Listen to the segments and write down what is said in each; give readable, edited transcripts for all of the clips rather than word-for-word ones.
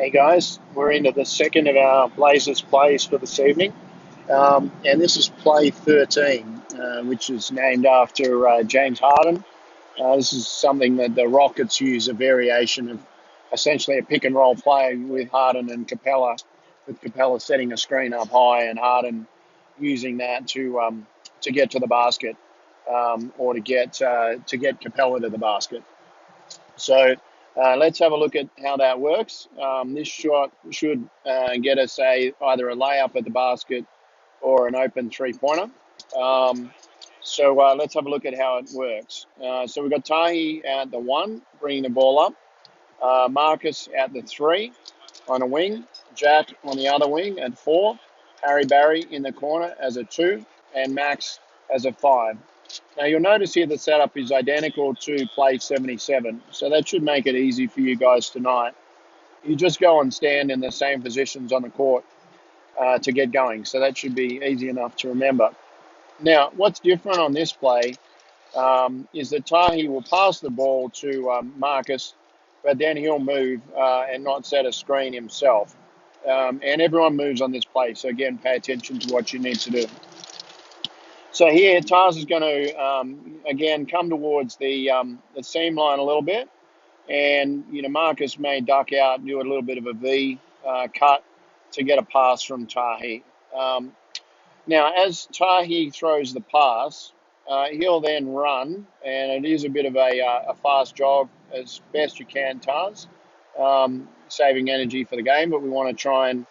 Hey guys, we're into the second of our Blazers plays for this evening, and this is play 13, which is named after James Harden. This is something that the Rockets use, a variation of essentially a pick and roll play with Harden and Capella, with Capella setting a screen up high and Harden using that to get to the basket, or to get Capella to the basket. So let's have a look at how that works. This shot should get us either a layup at the basket or an open three-pointer. So let's have a look at how it works. So we've got Tahi at the 1, bringing the ball up. Marcus at the 3 on a wing. Jack on the other wing at 4. Harry Barry in the corner as a 2. And Max as a 5. Now you'll notice here the setup is identical to play 77, so that should make it easy for you guys tonight. You just go and stand in the same positions on the court to get going, so that should be easy enough to remember. Now, what's different on this play is that Tahi will pass the ball to Marcus, but then he'll move and not set a screen himself. And everyone moves on this play, so again, pay attention to what you need to do. So here, Taz is going to, again, come towards the seam line a little bit. And, Marcus may duck out and do a little bit of a V cut to get a pass from Tahi. Now, as Tahi throws the pass, he'll then run. And it is a bit of a fast jog as best you can, Taz, saving energy for the game. But we want to try and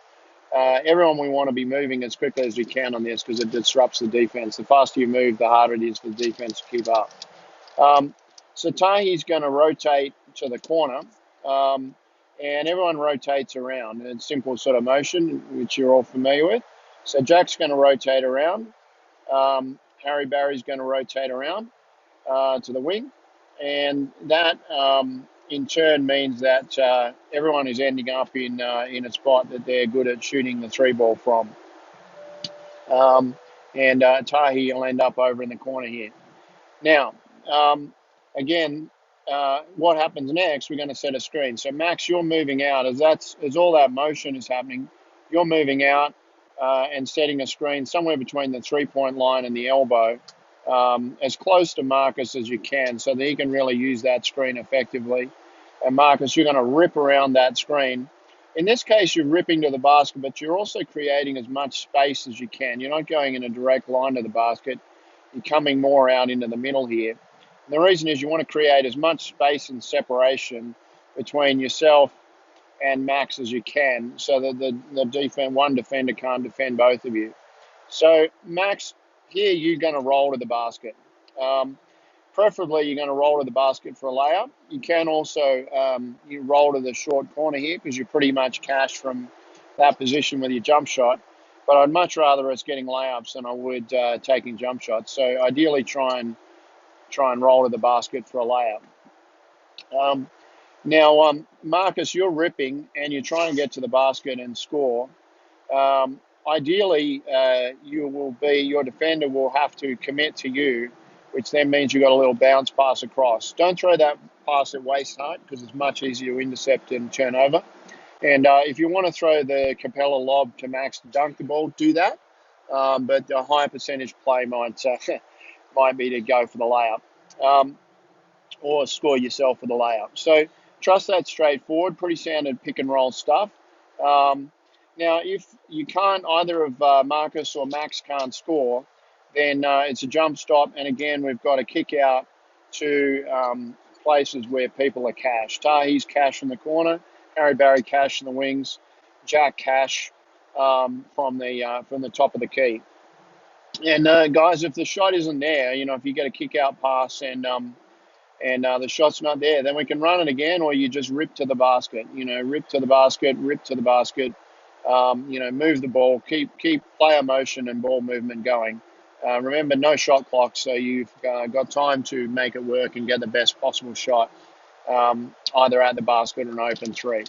everyone, we want to be moving as quickly as we can on this because it disrupts the defense. The faster you move, the harder it is for the defense to keep up. So Tahi's going to rotate to the corner, and everyone rotates around. It's simple sort of motion, which you're all familiar with. So Jack's going to rotate around. Harry Barry's going to rotate around to the wing, and that in turn means that everyone is ending up in a spot that they're good at shooting the 3-ball from. And Tahi will end up over in the corner here. Now, again, what happens next, we're going to set a screen. So Max, you're moving out as all that motion is happening. You're moving out and setting a screen somewhere between the 3-point line and the elbow, as close to Marcus as you can so that he can really use that screen effectively. And Marcus, you're going to rip around that screen. In this case, you're ripping to the basket, but you're also creating as much space as you can. You're not going in a direct line to the basket. You're coming more out into the middle here. And the reason is you want to create as much space and separation between yourself and Max as you can so that the one defender can't defend both of you. So Max, here you're going to roll to the basket. Preferably, you're going to roll to the basket for a layup. You can also you roll to the short corner here because you're pretty much cash from that position with your jump shot. But I'd much rather us getting layups than I would taking jump shots. So ideally, try and roll to the basket for a layup. Now, Marcus, you're ripping and you're trying to get to the basket and score. Ideally, your defender will have to commit to you, which then means you've got a little bounce pass across. Don't throw that pass at waist height because it's much easier to intercept and turn over. And if you want to throw the Capella lob to Max to dunk the ball, do that. But a high percentage play might be to go for the layup or score yourself for the layup. So trust that straightforward, pretty standard pick and roll stuff. Now, if you can't, either of Marcus or Max can't score, then it's a jump stop. And again, we've got to kick out to places where people are cash. Tahi's cash in the corner, Harry Barry cash in the wings, Jack cash from the top of the key. And guys, if the shot isn't there, if you get a kick out pass and the shot's not there, then we can run it again, or you just rip to the basket. Rip to the basket, move the ball, keep player motion and ball movement going. Remember, no shot clock, so you've got time to make it work and get the best possible shot, either at the basket or an open 3.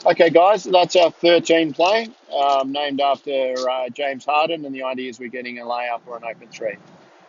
Okay, guys, that's our 13 play, named after James Harden, and the idea is we're getting a layup or an open 3.